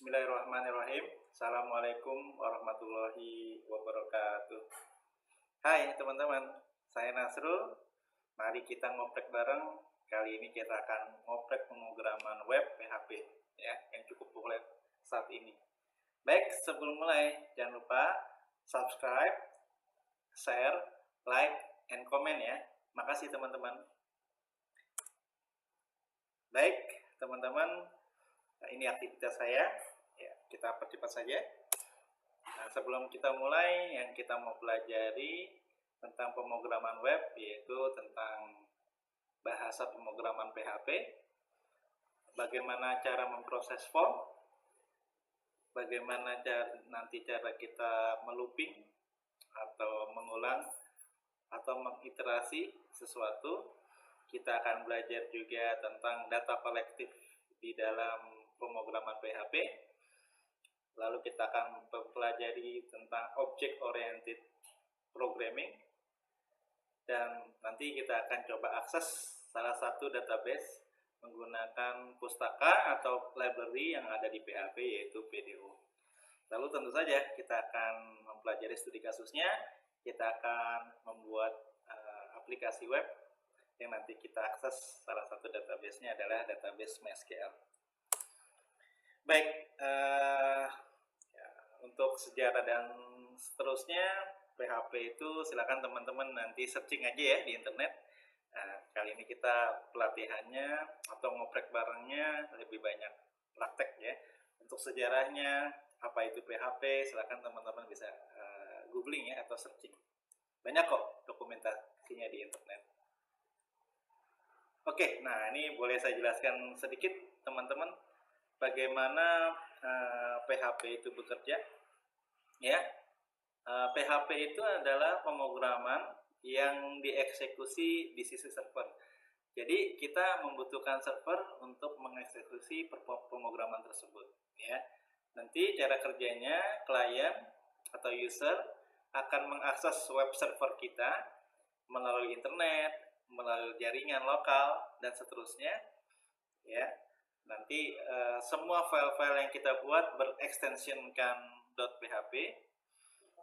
Bismillahirrahmanirrahim. Assalamualaikum warahmatullahi wabarakatuh. Hai teman-teman, saya Nasrul. Mari kita ngoprek bareng. Kali ini kita akan ngoprek pemrograman web PHP ya, yang cukup populer saat ini. Baik, sebelum mulai jangan lupa subscribe, share, like, and comment ya. Makasih teman-teman. Baik, teman-teman, ini aktivitas saya ya, kita percepat saja. Nah, sebelum kita mulai, yang kita mau pelajari tentang pemrograman web, yaitu tentang bahasa pemrograman PHP, bagaimana cara memproses form, bagaimana nanti cara kita melooping atau mengulang atau mengiterasi sesuatu. Kita akan belajar juga tentang data kolektif di dalam pemrograman PHP. Lalu kita akan mempelajari tentang object oriented programming, dan nanti kita akan coba akses salah satu database menggunakan pustaka atau library yang ada di PHP, yaitu PDO. Lalu tentu saja kita akan mempelajari studi kasusnya. Kita akan membuat aplikasi web yang nanti kita akses. Salah satu database-nya adalah database MySQL. Baik, untuk sejarah dan seterusnya PHP itu silakan teman-teman nanti searching aja ya di internet. Kali ini kita pelatihannya atau ngoprek barengnya lebih banyak praktek ya. Untuk sejarahnya apa itu PHP, silakan teman-teman bisa googling ya atau searching. Banyak kok dokumentasinya di internet. Oke, nah ini boleh saya jelaskan sedikit teman-teman bagaimana PHP itu bekerja ya. PHP itu adalah pemrograman yang dieksekusi di sisi server. Jadi kita membutuhkan server untuk mengeksekusi pemrograman tersebut ya. Nanti cara kerjanya, klien atau user akan mengakses web server kita melalui internet, melalui jaringan lokal dan seterusnya ya. Nanti semua file-file yang kita buat berekstensikan .php,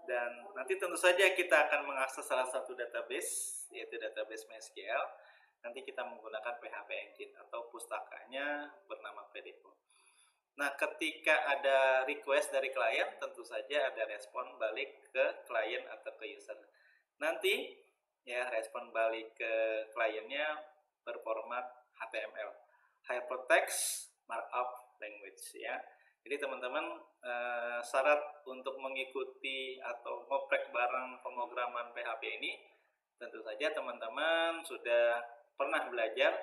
dan nanti tentu saja kita akan mengakses salah satu database, yaitu database MySQL. Nanti kita menggunakan PHP Engine atau pustakanya bernama PDO. Nah, ketika ada request dari klien, tentu saja ada respon balik ke klien atau ke user. Nanti ya respon balik ke kliennya berformat HTML, Hypertext Markup Language ya. Jadi teman-teman, syarat untuk mengikuti atau ngoprek bareng pemrograman PHP ini, tentu saja teman-teman sudah pernah belajar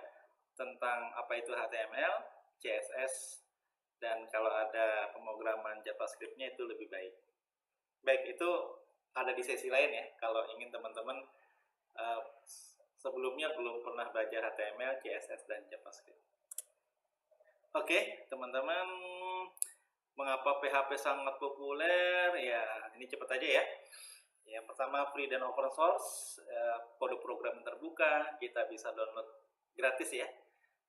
tentang apa itu HTML, CSS, dan kalau ada pemrograman JavaScript-nya itu lebih baik. Baik, itu ada di sesi lain ya, kalau ingin teman-teman sebelumnya belum pernah belajar HTML, CSS, dan JavaScript. Oke, teman-teman, mengapa PHP sangat populer? Ya, ini cepat aja ya. Yang pertama, free dan open source, kode program terbuka, kita bisa download gratis ya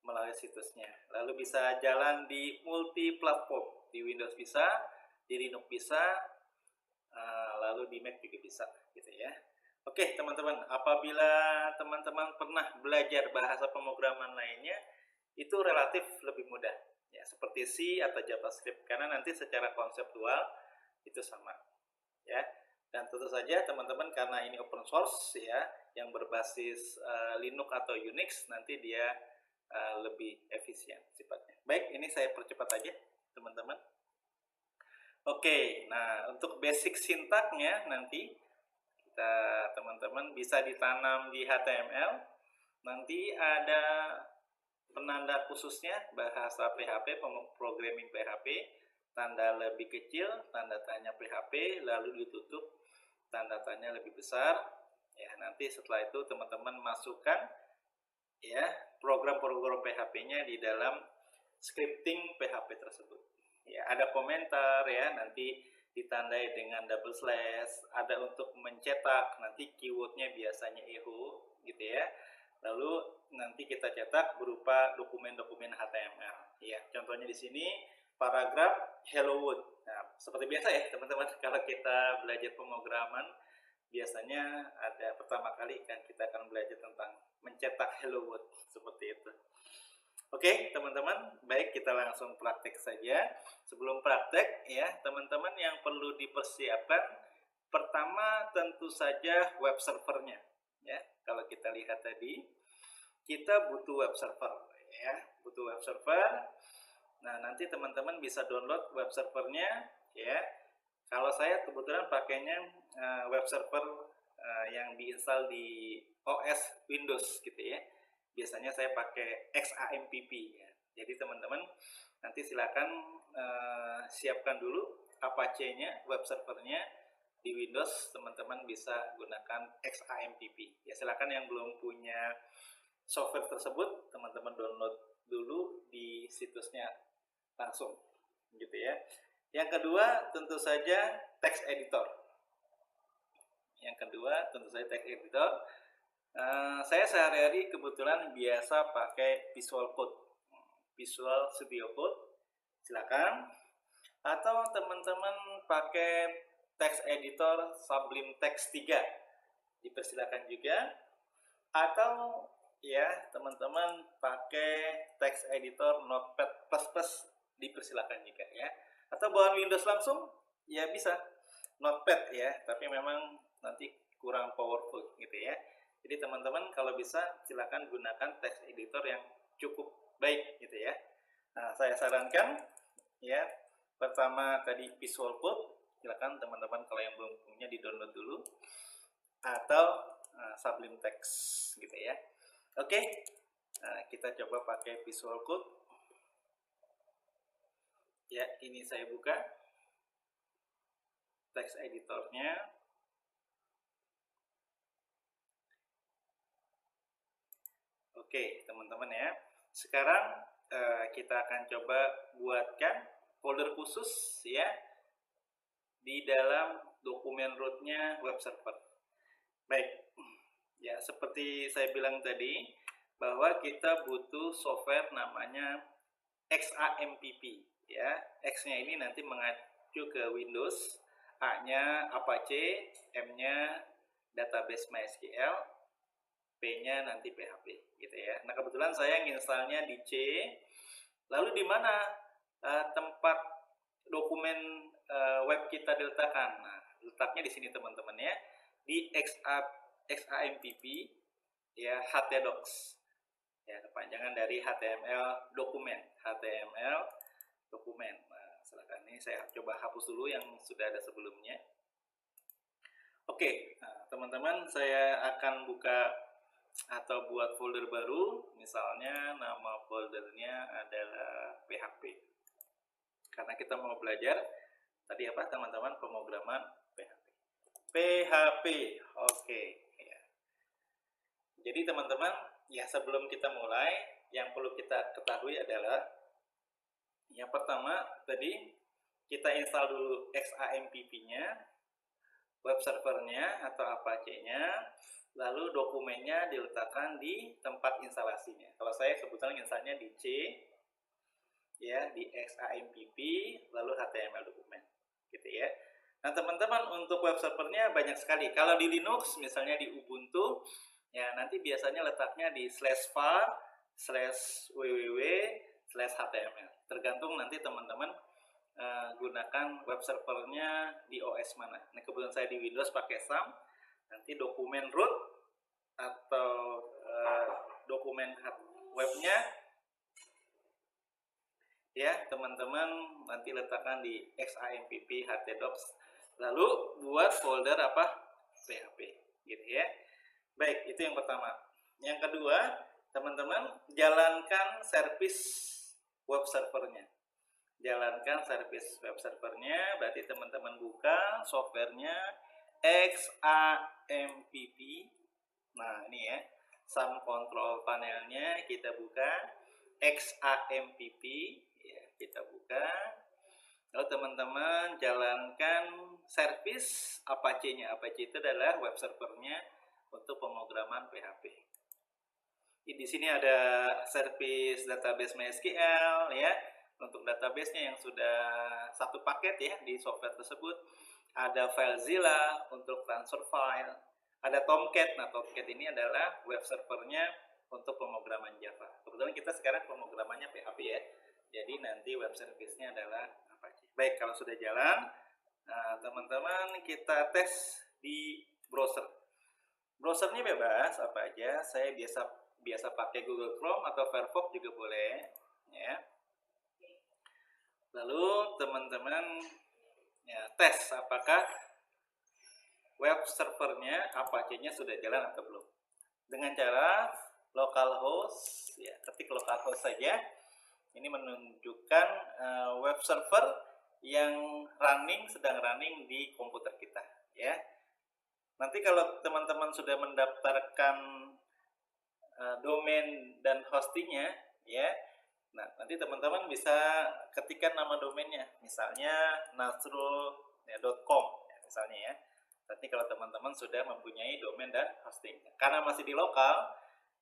melalui situsnya. Lalu bisa jalan di multi platform, di Windows bisa, di Linux bisa, lalu di Mac juga bisa, gitu ya. Oke, teman-teman, apabila teman-teman pernah belajar bahasa pemrograman lainnya, itu relatif lebih mudah ya, seperti C atau JavaScript, karena nanti secara konseptual itu sama ya. Dan tentu saja teman-teman, karena ini open source ya, yang berbasis Linux atau Unix, nanti dia lebih efisien sifatnya. Baik, ini saya percepat aja teman-teman. Oke, nah untuk basic sintaknya nanti kita teman-teman bisa ditanam di HTML. Nanti ada penanda khususnya bahasa PHP, programming PHP, tanda lebih kecil, tanda tanya PHP, lalu ditutup tanda tanya lebih besar ya. Nanti setelah itu teman-teman masukkan ya program-program PHP-nya di dalam scripting PHP tersebut ya. Ada komentar ya, nanti ditandai dengan double slash, ada untuk mencetak, nanti keywordnya biasanya echo gitu ya. Lalu nanti kita cetak berupa dokumen-dokumen HTML. Ya, contohnya di sini paragraf hello world. Nah, seperti biasa ya teman-teman, kalau kita belajar pemrograman biasanya ada pertama kali kan kita akan belajar tentang mencetak hello world seperti itu. Oke teman-teman, baik kita langsung praktek saja. Sebelum praktek ya teman-teman, yang perlu dipersiapkan pertama tentu saja web servernya ya. Kalau kita lihat tadi kita butuh web server ya, butuh web server. Nah nanti teman-teman bisa download web servernya ya. Kalau saya kebetulan pakainya web server yang diinstal di OS Windows gitu ya. Biasanya saya pakai XAMPP ya. Jadi teman-teman nanti silakan siapkan dulu Apache-nya, web servernya di Windows. Teman-teman bisa gunakan XAMPP ya. Silakan yang belum punya software tersebut, teman-teman download dulu di situsnya langsung gitu ya. Yang kedua tentu saja text editor. Saya sehari-hari kebetulan biasa pakai Visual Code, Visual Studio Code, silakan. Atau teman-teman pakai text editor Sublime Text 3, dipersilakan juga. Atau ya teman-teman pakai text editor Notepad++, dipersilakan juga ya. Atau bawaan Windows langsung ya bisa Notepad ya, tapi memang nanti kurang powerful gitu ya. Jadi teman-teman kalau bisa silakan gunakan text editor yang cukup baik gitu ya. Nah saya sarankan ya, pertama tadi Visual Code, silakan teman-teman kalau yang belum punya di download dulu, atau Sublime Text gitu ya. Oke, kita coba pakai Visual Code ya. Ini saya buka text editornya. Oke teman-teman ya, sekarang kita akan coba buatkan folder khusus ya di dalam dokumen rootnya web server. Baik ya, seperti saya bilang tadi bahwa kita butuh software namanya XAMPP ya. X-nya ini nanti mengacu ke Windows, A-nya Apache, M-nya database MySQL, P-nya nanti PHP gitu ya. Nah kebetulan saya nginstalnya di C. Lalu di mana tempat dokumen web kita diletakkan? Nah letaknya di sini teman-teman ya, di XAMPP ya, htdocs ya, kepanjangan dari HTML dokumen. Nah silakan, ini saya coba hapus dulu yang sudah ada sebelumnya. Oke, nah, teman-teman saya akan buka atau buat folder baru, misalnya nama foldernya adalah PHP, karena kita mau belajar tadi apa teman-teman, pemrograman PHP. Oke ya. Jadi teman-teman ya, sebelum kita mulai yang perlu kita ketahui adalah yang pertama tadi kita install dulu XAMPP-nya, web servernya atau Apache-nya. Lalu dokumennya diletakkan di tempat instalasinya. Kalau saya sebetulnya instalnya di C, ya di XAMPP, lalu HTML dokumen, gitu ya. Nah teman-teman untuk web servernya banyak sekali. Kalau di Linux, misalnya di Ubuntu, ya nanti biasanya letaknya di /var/www/html. Tergantung nanti teman-teman gunakan web servernya di OS mana. Nah kebetulan saya di Windows pakai SAM. Nanti dokumen root atau dokumen webnya ya teman-teman nanti letakkan di XAMPP htdocs, lalu buat folder apa, PHP gitu ya. Baik, itu yang pertama. Yang kedua teman-teman, jalankan service web servernya. Berarti teman-teman buka softwarenya XAMPP. Nah ini ya, SAM control panelnya kita buka, XAMPP ya, kita buka. Lalu teman-teman jalankan service Apache-nya. Apache itu adalah web servernya untuk pemrograman PHP. Di sini ada service database MySQL ya, untuk database-nya yang sudah satu paket ya di software tersebut. Ada FileZilla untuk transfer file, ada Tomcat. Nah, Tomcat ini adalah web servernya untuk pemrograman Java. Kebetulan kita sekarang pemrogramannya PHP ya, jadi nanti web service-nya adalah Apache. Baik, kalau sudah jalan, teman-teman kita tes di browser. Browsernya bebas apa aja, saya biasa pakai Google Chrome atau Firefox juga boleh ya. Lalu teman-teman ya, tes apakah web servernya Apache-nya sudah jalan atau belum. Dengan cara localhost, ya, ketik localhost saja. Ini menunjukkan web server yang sedang running di komputer kita, ya. Nanti kalau teman-teman sudah mendaftarkan domain dan hostingnya, ya. Nah, nanti teman-teman bisa ketikkan nama domainnya, misalnya nasrul.com, ya, misalnya ya. Nanti kalau teman-teman sudah mempunyai domain dan hosting, karena masih di lokal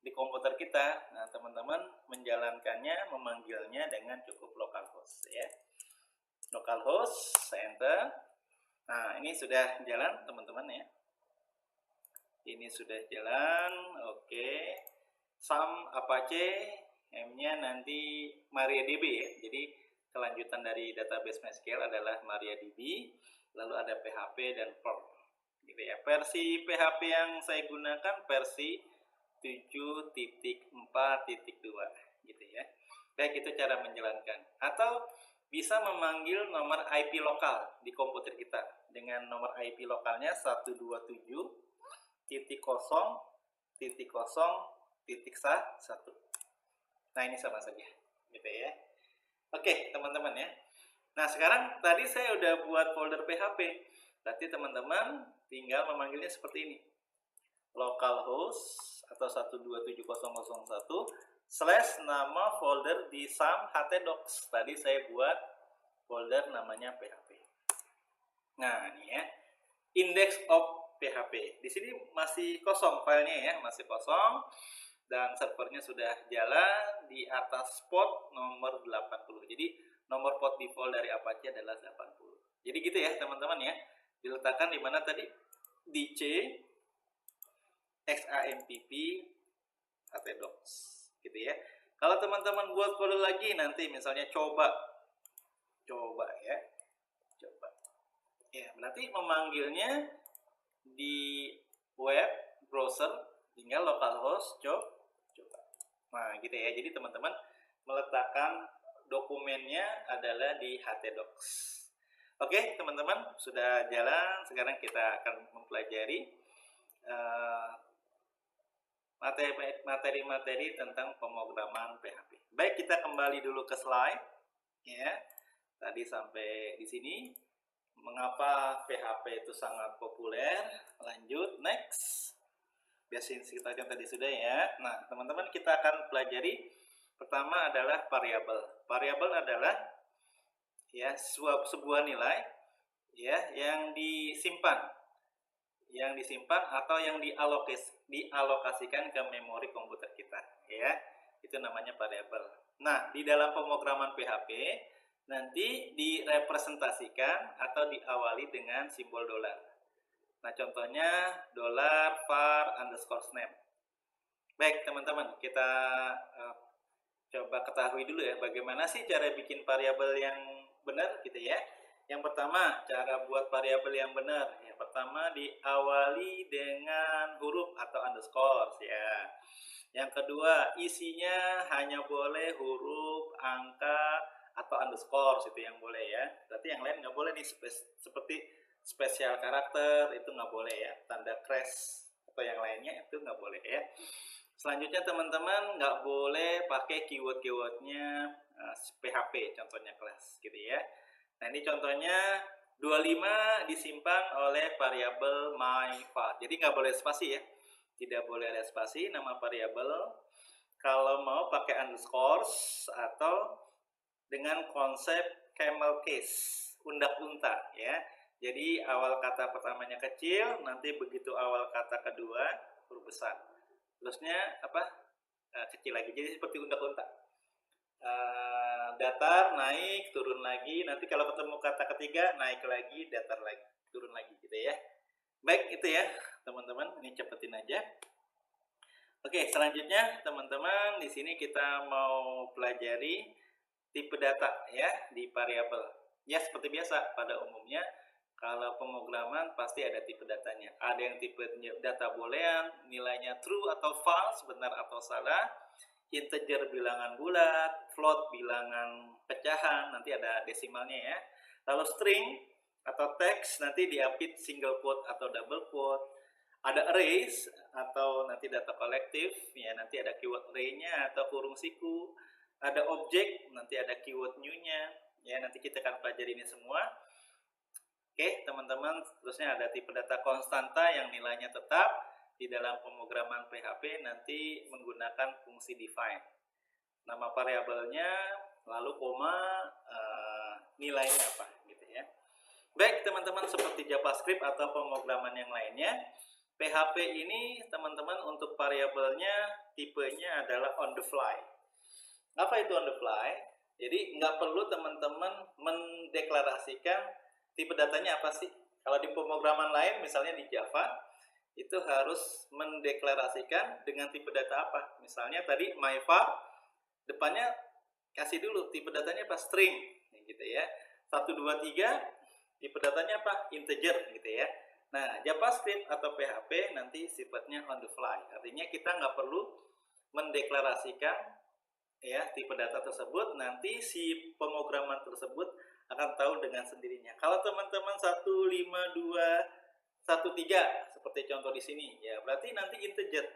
di komputer kita, nah teman-teman menjalankannya, memanggilnya dengan cukup localhost ya. Localhost, enter. Nah, ini sudah jalan teman-teman ya. Ini sudah jalan, oke. Sam Apache, M-nya nanti MariaDB ya. Jadi kelanjutan dari database MySQL adalah MariaDB, lalu ada PHP dan Perl. Gitu ya. Versi PHP yang saya gunakan versi 7.4.2 gitu ya. Baik, itu cara menjalankan. Atau bisa memanggil nomor IP lokal di komputer kita dengan nomor IP lokalnya 127.0.0.1. Nah, ini sama saja gitu ya. Oke, teman-teman ya. Nah, sekarang tadi saya udah buat folder PHP. Berarti teman-teman tinggal memanggilnya seperti ini. Localhost atau 127.0.0.1 / nama folder di sam htdocs. Tadi saya buat folder namanya PHP. Nah, ini ya. Index of PHP. Di sini masih kosong filenya ya, masih kosong. Dan servernya sudah jalan di atas port nomor 80. Jadi nomor port default dari Apache adalah 80. Jadi gitu ya teman-teman ya. Diletakkan di mana tadi? Di C XAMPP htdocs gitu ya. Kalau teman-teman buat folder lagi nanti misalnya coba ya. Coba. Ya, berarti memanggilnya di web browser tinggal localhost coba. Nah, gitu ya. Jadi teman-teman meletakkan dokumennya adalah di htdocs. Oke, teman-teman, sudah jalan. Sekarang kita akan mempelajari materi-materi tentang pemrograman PHP. Baik, kita kembali dulu ke slide ya. Tadi sampai di sini. Mengapa PHP itu sangat populer? Lanjut, next. Basic kita yang tadi sudah ya. Nah, teman-teman kita akan pelajari pertama adalah variabel. Variabel adalah ya sebuah nilai ya yang disimpan atau yang dialokasikan ke memori komputer kita ya. Itu namanya variabel. Nah, di dalam pemrograman PHP nanti direpresentasikan atau diawali dengan simbol $. Nah, contohnya $var_name. Baik, teman-teman, kita coba ketahui dulu ya, bagaimana sih cara bikin variabel yang benar gitu ya. Yang pertama, cara buat variabel yang benar. Yang pertama, diawali dengan huruf atau underscore ya. Yang kedua, isinya hanya boleh huruf, angka, atau underscore itu yang boleh ya. Berarti yang lain nggak boleh nih, seperti spesial karakter itu nggak boleh ya, tanda crash atau yang lainnya itu nggak boleh ya. Selanjutnya teman-teman nggak boleh pakai keywordnya PHP, contohnya kelas gitu ya. Nah, ini contohnya 25 disimpan oleh variabel myvar. Jadi nggak boleh spasi ya, tidak boleh ada spasi nama variabel. Kalau mau pakai underscore atau dengan konsep camel case, undak-unta ya. Jadi awal kata pertamanya kecil, nanti begitu awal kata kedua huruf besar. Terusnya apa? Kecil lagi. Jadi seperti undak-unta. datar, naik, turun lagi. Nanti kalau ketemu kata ketiga, naik lagi, datar lagi, turun lagi gitu ya. Baik, itu ya teman-teman, ini cepetin aja. Oke, selanjutnya teman-teman di sini kita mau pelajari tipe data ya di variabel. Ya, seperti biasa pada umumnya kalau pemrograman pasti ada tipe datanya. Ada yang tipe data boolean, nilainya true atau false, benar atau salah, integer bilangan bulat, float bilangan pecahan, nanti ada desimalnya ya. Lalu string atau teks nanti diapit single quote atau double quote. Ada arrays atau nanti data kolektif, ya nanti ada keyword array-nya atau kurung siku. Ada objek, nanti ada keyword new-nya, ya nanti kita akan pelajari ini semua. Oke, teman-teman, terusnya ada tipe data konstanta yang nilainya tetap. Di dalam pemrograman PHP nanti menggunakan fungsi define. Nama variabelnya, lalu koma, nilainya apa, gitu ya. Baik, teman-teman, seperti JavaScript atau pemrograman yang lainnya, PHP ini, teman-teman, untuk variabelnya, tipenya adalah on the fly. Apa itu on the fly? Jadi, nggak perlu teman-teman mendeklarasikan tipe datanya apa sih. Kalau di pemrograman lain, misalnya di Java, itu harus mendeklarasikan dengan tipe data apa. Misalnya tadi myvar, depannya kasih dulu tipe datanya apa, string, gitu ya. 1, 2, 3, tipe datanya apa, integer, gitu ya. Nah, JavaScript atau PHP nanti sifatnya on the fly. Artinya kita nggak perlu mendeklarasikan ya tipe data tersebut, nanti si pemrograman tersebut akan tahu dengan sendirinya. Kalau teman-teman 15213 seperti contoh di sini, ya berarti nanti integer.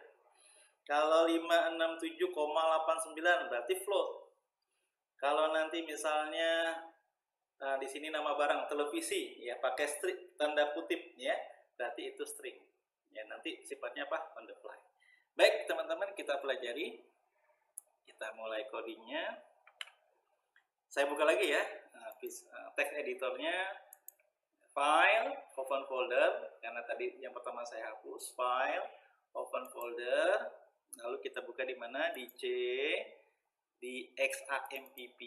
Kalau 567,89 berarti float. Kalau nanti misalnya di sini nama barang televisi, ya pakai string tanda kutip, ya berarti itu string. Ya nanti sifatnya apa? On the fly. Baik teman-teman, kita pelajari. Kita mulai codingnya. Saya buka lagi ya text editornya. File, open folder, karena tadi yang pertama saya hapus. File, open folder, lalu kita buka di mana? Di C, di XAMPP,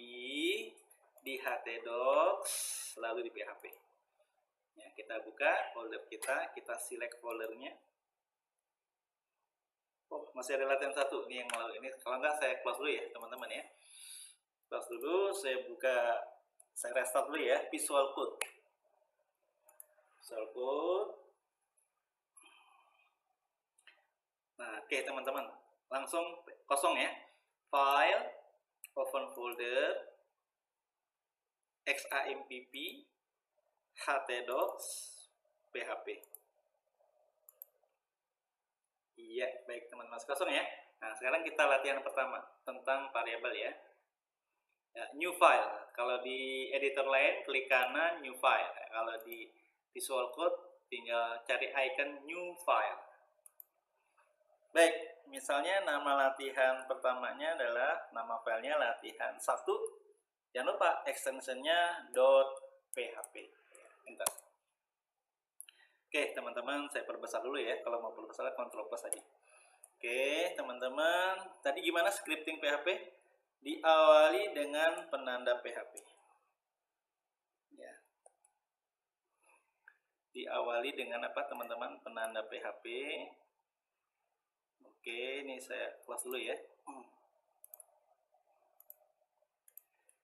di htdocs, lalu di PHP. Ya, kita buka folder kita select foldernya. Oh, masih ada latihan satu nih yang melalui ini. Kalau enggak saya close dulu ya teman-teman ya. Close dulu, saya buka, saya restart dulu ya, Visual Code. Visual Code. Nah, oke teman-teman, langsung kosong ya. File, open folder, XAMPP, htdocs, PHP. Iya, baik teman-teman, kosong ya. Nah, sekarang kita latihan pertama tentang variabel ya. New file. Kalau di editor lain klik kanan new file. Kalau di Visual Code tinggal cari icon new file. Baik, misalnya nama latihan pertamanya adalah nama filenya latihan 1. Jangan lupa extensionnya .php. Bentar. Oke, teman-teman, saya perbesar dulu ya. Kalau mau perbesar, Ctrl+ aja. Oke, teman-teman, tadi gimana scripting PHP? Diawali dengan penanda PHP. Ya. Diawali dengan apa, teman-teman? Penanda PHP. Oke, ini saya close dulu ya.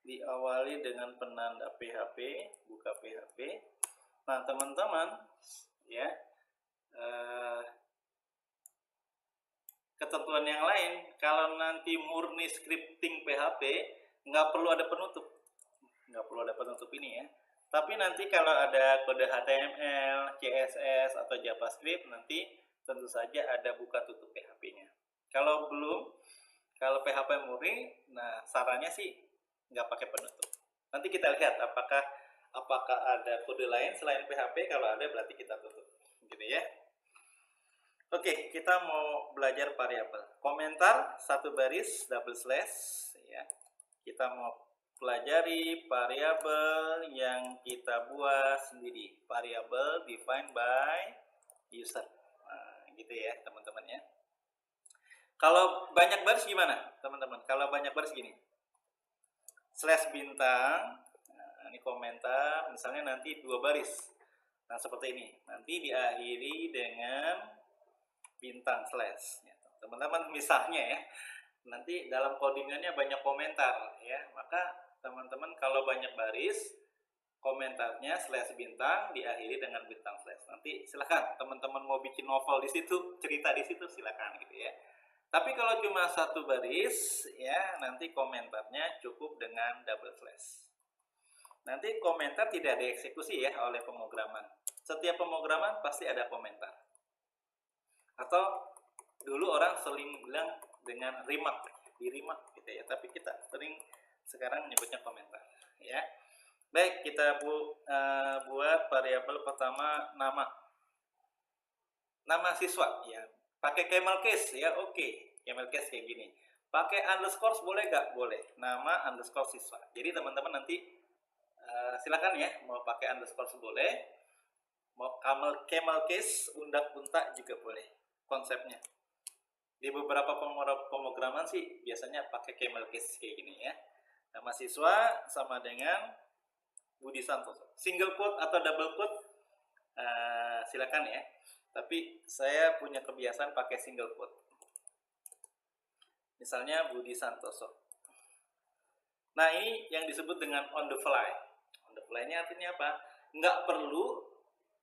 Diawali dengan penanda PHP, buka PHP. Nah, teman-teman, ya. Ketentuan yang lain, kalau nanti murni scripting PHP, nggak perlu ada penutup. Nggak perlu ada penutup ini ya. Tapi nanti kalau ada kode HTML, CSS, atau JavaScript, nanti tentu saja ada buka tutup PHP-nya. Kalau belum, kalau PHP murni, nah sarannya sih nggak pakai penutup. Nanti kita lihat apakah ada kode lain selain PHP. Kalau ada berarti kita tutup, gitu ya. Oke, kita mau belajar variabel. Komentar satu baris double slash ya. Kita mau pelajari variabel yang kita buat sendiri. Variabel defined by user. Nah, gitu ya, teman-teman ya. Kalau banyak baris gimana, teman-teman? Kalau banyak baris gini. slash bintang. Nah, ini komentar, misalnya nanti 2 baris. Nah, seperti ini. Nanti diakhiri dengan bintang slash. Ya, teman-teman, misalnya ya, nanti dalam codingannya banyak komentar ya, maka teman-teman kalau banyak baris, komentarnya slash bintang diakhiri dengan bintang slash. Nanti silakan teman-teman mau bikin novel di situ, cerita di situ, silakan gitu ya. Tapi kalau cuma 1 baris ya, nanti komentarnya cukup dengan double slash. Nanti komentar tidak dieksekusi ya oleh pemrograman. Setiap pemrograman pasti ada komentar. Atau dulu orang sering bilang dengan remark, di remark gitu ya. Tapi kita sering sekarang menyebutnya komentar ya. Baik, kita buat variabel pertama nama. Nama siswa ya. Pakai camel case ya, oke. Camel case kayak gini. Pakai underscore boleh nggak? Boleh. Nama underscore siswa. Jadi teman-teman nanti silakan ya, mau pakai underscore boleh, mau camel case, undak-untak juga boleh konsepnya. Di beberapa pemrograman sih biasanya pakai camel case kayak gini ya. Nama siswa sama dengan Budi Santoso. Single quote atau double quote silakan ya. Tapi saya punya kebiasaan pakai single quote. Misalnya Budi Santoso. Nah, ini yang disebut dengan on the fly. On the fly ini artinya apa? Nggak perlu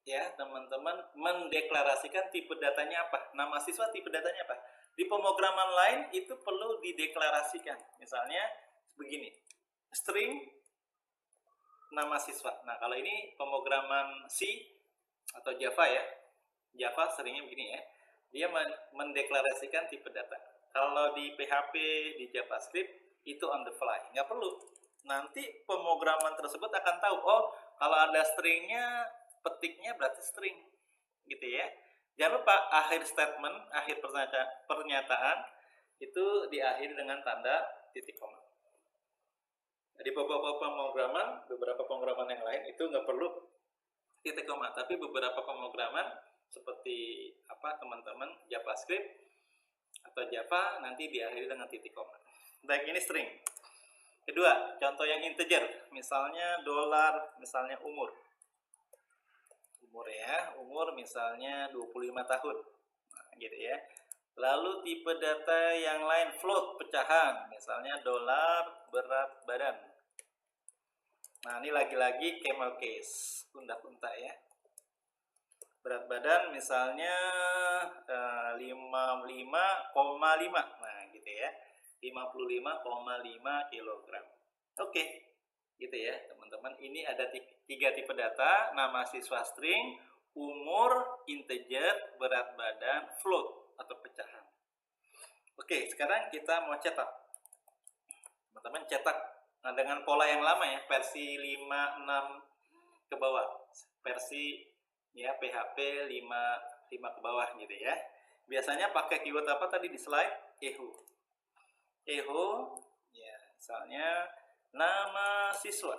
ya teman-teman mendeklarasikan tipe datanya apa. Nama siswa tipe datanya apa. Di pemrograman lain itu perlu dideklarasikan. Misalnya begini, string nama siswa. Nah, kalau ini pemrograman C atau Java ya. Java seringnya begini ya. Dia mendeklarasikan tipe data. Kalau di PHP, di JavaScript itu on the fly, nggak perlu. Nanti pemrograman tersebut akan tahu, oh kalau ada stringnya, petiknya berarti string, gitu ya. Jangan lupa akhir statement, akhir pernyataan itu diakhiri dengan tanda titik koma. Di beberapa pemrograman yang lain itu nggak perlu titik koma, tapi beberapa pemrograman seperti apa teman-teman JavaScript atau Java nanti diakhiri dengan titik koma. Baik, ini string. Kedua, contoh yang integer, misalnya dolar, misalnya umur. Umur ya, umur misalnya 25 tahun. Nah, gitu ya. Lalu tipe data yang lain float, pecahan, misalnya dolar, berat badan. Nah, ini lagi-lagi camel case, undak-untak ya. Berat badan misalnya 55,5. Nah, gitu ya. 55,5 kg. Oke. Gitu ya, teman-teman. Ini ada 3 tipe data, nama siswa string, umur integer, berat badan float atau pecahan. Oke, sekarang kita mau cetak. Teman-teman cetak dengan pola yang lama ya, versi 5.6 ke bawah. Versi ya PHP 5 ke bawah gitu ya. Biasanya pakai keyword apa tadi di slide? Echo ya, misalnya nama siswa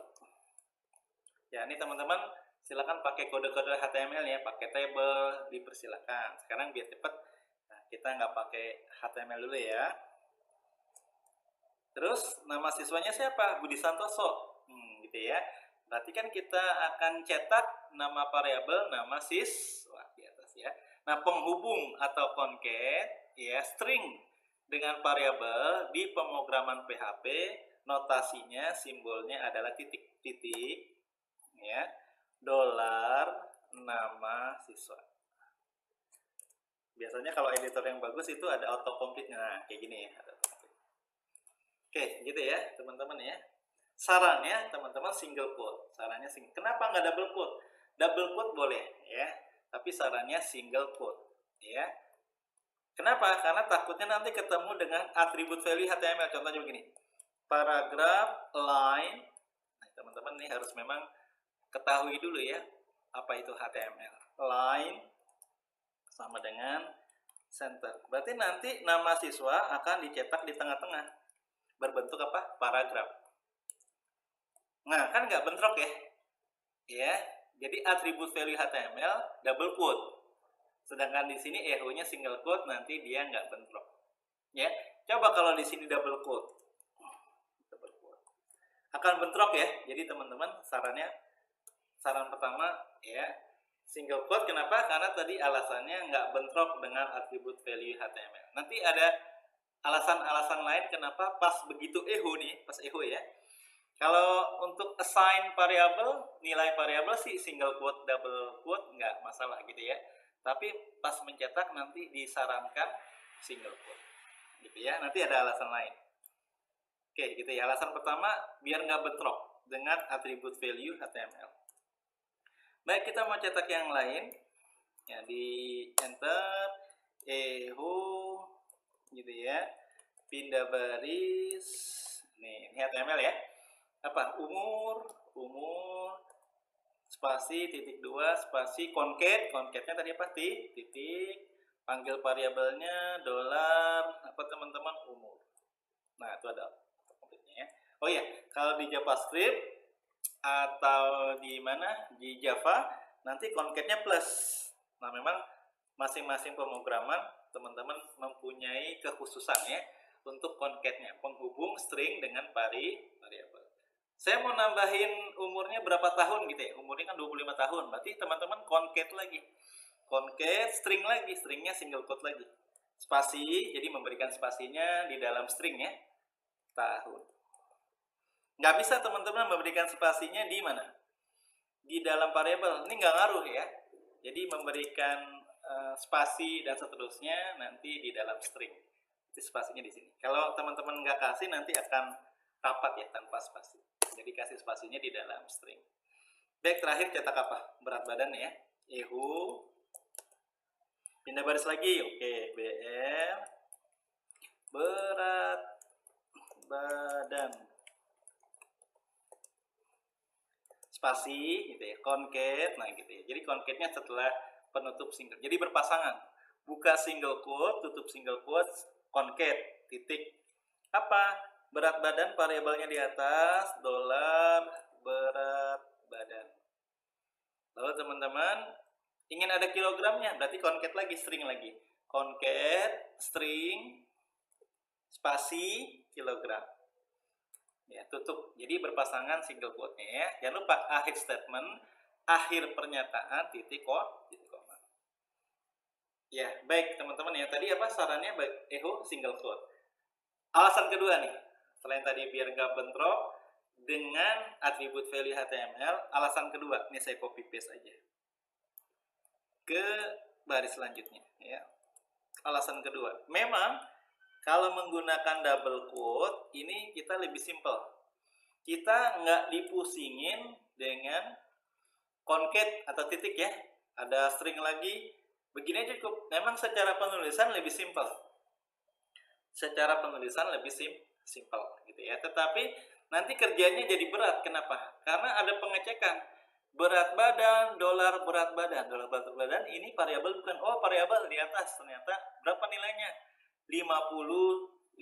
ya. Ini teman-teman silakan pakai kode-kode HTML ya, pakai table dipersilakan. Sekarang biar cepat, nah, kita nggak pakai HTML dulu ya. Terus nama siswanya siapa? Budi Santoso gitu ya. Berarti kan kita akan cetak nama variabel, nama siswa di atas ya. Nah, penghubung atau concat ya, string dengan variabel di pemrograman PHP, notasinya simbolnya adalah titik-titik ya. Dolar nama siswa. Biasanya kalau editor yang bagus itu ada autocomplete. Nah, kayak gini ya. Oke, gitu ya, teman-teman ya. Sarannya teman-teman single quote. Sarannya single. Kenapa nggak double quote? Double quote boleh ya, tapi sarannya single quote ya. Kenapa? Karena takutnya nanti ketemu dengan atribut value HTML. Contohnya begini, paragraf line. Nah, teman-teman ini harus memang ketahui dulu ya apa itu HTML. Line sama dengan center. Berarti nanti nama siswa akan dicetak di tengah-tengah berbentuk apa? Paragraf. Nah, kan nggak bentrok ya. Ya, jadi atribut value HTML double quote. Sedangkan di sini echo-nya single quote, nanti dia nggak bentrok. Ya, coba kalau di sini double quote. Double quote. akan bentrok ya. Jadi teman-teman saran pertama ya, single quote. Kenapa? Karena tadi alasannya nggak bentrok dengan atribut value HTML. Nanti ada alasan-alasan lain kenapa pas begitu echo nih, pas echo ya. Kalau untuk assign variabel, nilai variabel sih single quote, double quote nggak masalah gitu ya. Tapi pas mencetak nanti disarankan single quote gitu ya. Nanti ada alasan lain. Oke gitu ya. Alasan pertama biar nggak bentrok dengan atribut value HTML. Baik, kita mau cetak yang lain ya, di enter echo gitu ya, pindah baris. Nih, ini HTML ya. Apa? Umur spasi titik 2 spasi concate-nya tadi apa? Titik panggil variabelnya dolar apa teman-teman, umur. Nah, itu ada kompletnya ya. Oh iya, kalau di JavaScript atau di mana, di Java nanti concate-nya plus. Nah, memang masing-masing pemrograman teman-teman mempunyai kekhususan ya untuk concate-nya, penghubung string dengan variabel. Saya mau nambahin umurnya berapa tahun gitu ya, umurnya kan 25 tahun, berarti teman-teman concate lagi, concate string lagi, stringnya single quote lagi, spasi, jadi memberikan spasinya di dalam string ya, tahun. Nggak bisa teman-teman memberikan spasinya di mana? Di dalam variabel. Ini nggak ngaruh ya. Jadi memberikan spasi dan seterusnya nanti di dalam string. Itu spasinya di sini. Kalau teman-teman nggak kasih nanti akan rapat ya tanpa spasi. Jadi kasih spasinya di dalam string. Baik, terakhir cetak apa? Berat badan ya. Echo. Pindah baris lagi. Oke, BL. Berat badan. Spasi gitu ya, concate, nah gitu ya. Jadi concate-nya setelah penutup single. Jadi berpasangan. Buka single quote, tutup single quote, concate, titik. Apa? Berat badan variabelnya di atas, dolar berat badan. Lalu teman-teman ingin ada kilogramnya, berarti concate lagi, string lagi. Concate, string, spasi, kilogram. Ya, tutup. Jadi berpasangan single quote-nya ya. Jangan lupa akhir statement, akhir pernyataan, titik koma. Ya, baik teman-teman ya. Tadi apa sarannya? Echo single quote. Alasan kedua nih, selain tadi biar nggak bentrok dengan atribut value HTML, alasan kedua, ini saya copy paste aja ke baris selanjutnya ya. Alasan kedua, memang kalau menggunakan double quote ini kita lebih simple. Kita nggak dipusingin dengan concate atau titik ya. Ada string lagi. Begini aja cukup. Memang secara penulisan lebih simple. Secara penulisan lebih simple gitu ya. Tetapi nanti kerjanya jadi berat. Kenapa? Karena ada pengecekan. Berat badan, dolar berat badan. Dolar berat badan ini variabel bukan. Oh, variabel di atas ternyata berapa nilainya? 55,5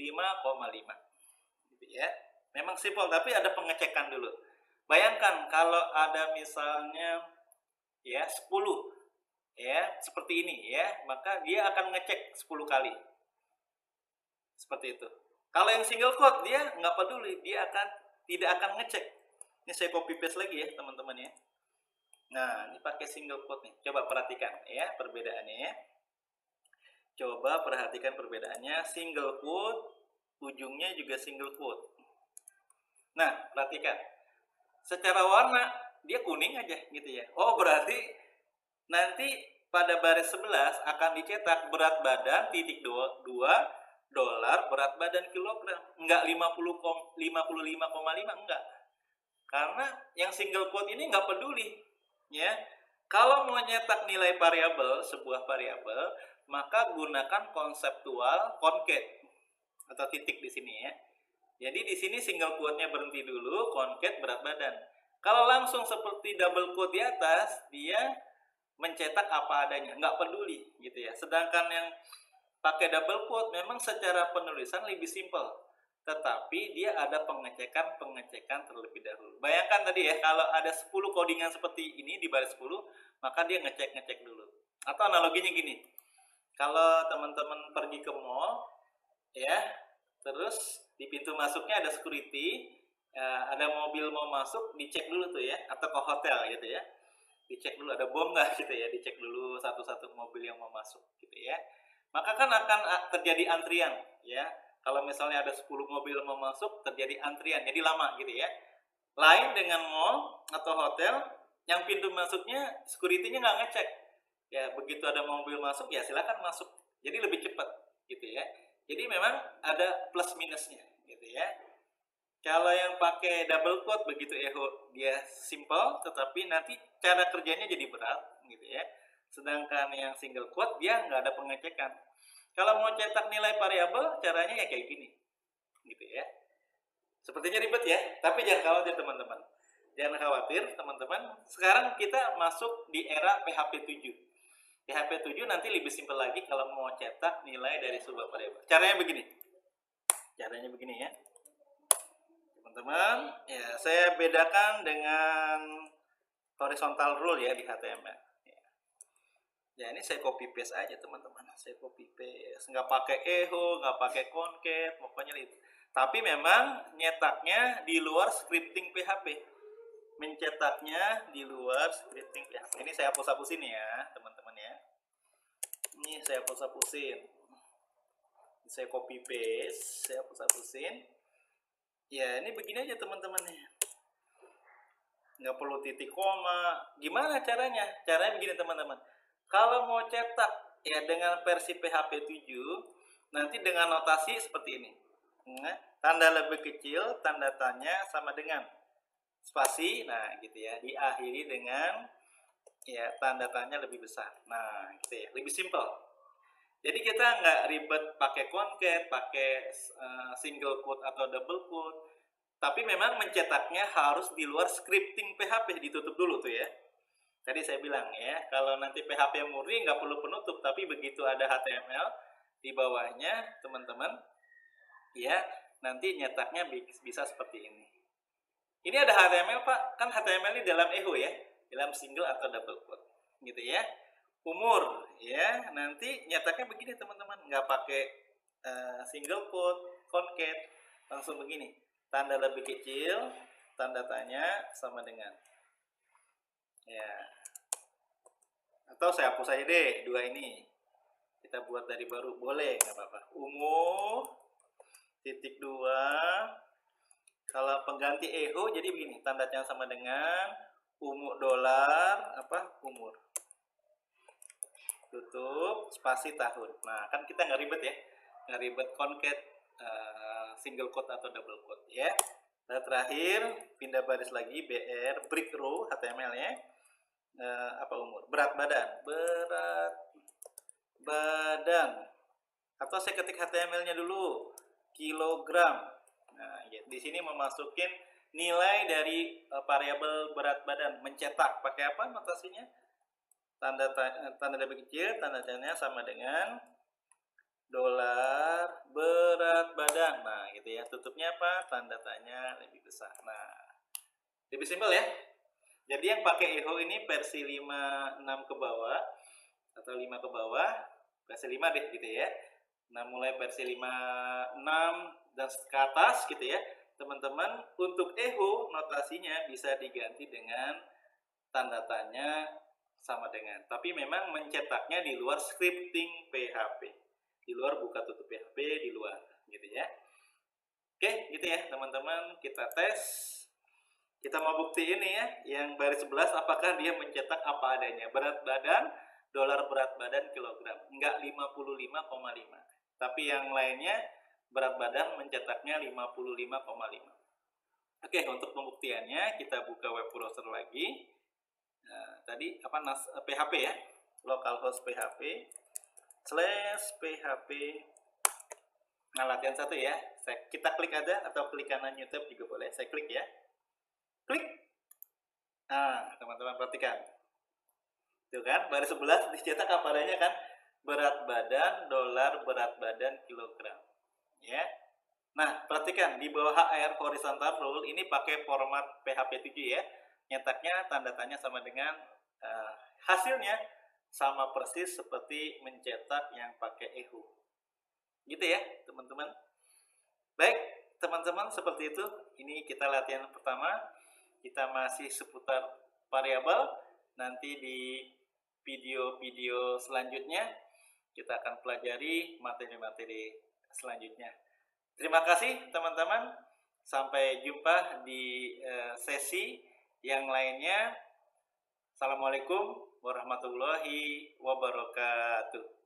gitu ya. Memang simpel tapi ada pengecekan dulu. Bayangkan kalau ada misalnya ya 10 ya seperti ini ya, maka dia akan ngecek 10 kali. Seperti itu. Kalau yang single quote dia nggak peduli, dia tidak akan ngecek. Ini saya copy paste lagi ya teman-teman ya. Nah, ini pakai single quote nih. Coba perhatikan ya perbedaannya ya. Coba perhatikan perbedaannya, single quote, ujungnya juga single quote. Nah, perhatikan. Secara warna, dia kuning aja gitu ya. Oh, berarti nanti pada baris 11 akan dicetak berat badan titik 2 dolar berat badan kilogram. Enggak 55,5 enggak. Karena yang single quote ini enggak peduli. Ya. Kalau mau nyetak nilai variabel, sebuah variabel, maka gunakan konseptual concate atau titik di sini ya. Jadi di sini single quote-nya berhenti dulu, concate berat badan. Kalau langsung seperti double quote di atas, dia mencetak apa adanya, nggak peduli gitu ya. Sedangkan yang pakai double quote memang secara penulisan lebih simple, tetapi dia ada pengecekan terlebih dahulu. Bayangkan tadi ya, kalau ada 10 codingan seperti ini di baris 10, maka dia ngecek dulu. Atau analoginya gini, kalau teman-teman pergi ke mall ya, terus di pintu masuknya ada security ada mobil mau masuk, dicek dulu tuh ya, atau ke hotel gitu ya, dicek dulu ada bom nggak gitu ya, dicek dulu satu-satu mobil yang mau masuk gitu ya. Maka kan akan terjadi antrian ya. Kalau misalnya ada 10 mobil mau masuk, terjadi antrian, jadi lama gitu ya. Lain dengan mall atau hotel yang pintu masuknya security-nya nggak ngecek. Ya begitu ada mobil masuk ya silakan masuk. Jadi lebih cepat gitu ya. Jadi memang ada plus minusnya gitu ya. Kalau yang pakai double quote begitu echo dia simple, tetapi nanti cara kerjanya jadi berat gitu ya. Sedangkan yang single quote dia nggak ada pengecekan. Kalau mau cetak nilai variabel caranya ya kayak gini gitu ya. Sepertinya ribet ya, tapi jangan khawatir teman-teman. Jangan khawatir teman-teman. Sekarang kita masuk di era PHP 7. PHP 7 nanti lebih simpel lagi kalau mau cetak nilai dari sebuah variabel. Caranya begini. Caranya begini ya. Teman-teman, ya saya bedakan dengan horizontal rule ya di HTML. Ya ini saya copy paste aja teman-teman. Saya copy paste, nggak pakai echo, nggak pakai concat, pokoknya itu. Tapi memang nyetaknya di luar scripting PHP. Mencetaknya di luar scripting PHP. Ini saya hapus-hapusin ya teman-teman ya. Ini saya hapus-hapusin. Saya copy paste, saya hapus-hapusin. Ya ini begini aja teman-teman ya. Nggak perlu titik koma. Gimana caranya? Caranya begini teman-teman. Kalau mau cetak ya dengan versi PHP 7, nanti dengan notasi seperti ini. Nah, tanda lebih kecil, tanda tanya sama dengan spasi, nah gitu ya. Diakhiri dengan ya tanda tanya lebih besar. Nah, gitu ya. Lebih simpel. Jadi kita nggak ribet pakai concat, pakai single quote atau double quote. Tapi memang mencetaknya harus di luar scripting PHP, ditutup dulu tuh ya. Tadi saya bilang ya, kalau nanti PHP murni nggak perlu penutup, tapi begitu ada HTML di bawahnya, teman-teman, ya nanti nyetaknya bisa seperti ini. Ini ada HTML Pak, kan HTML ini dalam echo ya, dalam single atau double quote, gitu ya. Umur, ya nanti nyetaknya begini teman-teman, nggak pakai single quote, concat, langsung begini. Tanda lebih kecil, tanda tanya sama dengan ya. Atau saya hapus aja deh dua ini. Kita buat dari baru, boleh nggak apa-apa. Umur titik 2. Kalau pengganti echo jadi begini, tanda tanya sama dengan umur dolar apa umur. Tutup spasi tahun. Nah, kan kita nggak ribet ya. Nggak ribet concat single quote atau double quote ya. Dan terakhir pindah baris lagi BR break row HTML ya. Apa umur? Berat badan. Atau saya ketik HTML-nya dulu. Kilogram. Nah, ya, di sini memasukin nilai dari variabel berat badan. Mencetak pakai apa notasinya? Tanda lebih kecil, tanda tanya sama dengan dolar berat badan. Nah, gitu ya. Tutupnya apa? Tanda tanya lebih besar. Nah, lebih simpel ya. Jadi yang pakai echo ini versi 56 ke bawah atau 5 ke bawah, versi 5 deh gitu ya. Nah, mulai versi 56 dan ke atas gitu ya. Teman-teman, untuk echo notasinya bisa diganti dengan tanda tanya sama dengan. Tapi memang mencetaknya di luar scripting PHP. Di luar buka tutup PHP, di luar gitu ya. Oke, gitu ya teman-teman, kita tes. Kita mau buktiin nih ya, yang baris 11 apakah dia mencetak apa adanya. Berat badan, dolar berat badan kilogram. Enggak 55,5. Tapi yang lainnya berat badan mencetaknya 55,5. Oke, untuk pembuktiannya kita buka web browser lagi. Nah, tadi apa PHP ya, localhost PHP /php. Nah, latihan 1 ya. Kita klik aja atau klik kanan YouTube juga boleh. Saya klik ya. Klik. Nah, teman-teman perhatikan. Tuh kan, baris 11 dicetak apa adanya kan? Berat badan, dolar berat badan, kilogram. Ya. Nah, perhatikan di bawah HR horizontal rule ini pakai format PHP 7 ya. Nyetaknya tanda tanya sama dengan hasilnya sama persis seperti mencetak yang pakai echo. Gitu ya, teman-teman. Baik, teman-teman, seperti itu. Ini kita latihan pertama. Kita masih seputar variabel. Nanti di video-video selanjutnya kita akan pelajari materi-materi selanjutnya. Terima kasih teman-teman. Sampai jumpa di sesi yang lainnya. Assalamualaikum warahmatullahi wabarakatuh.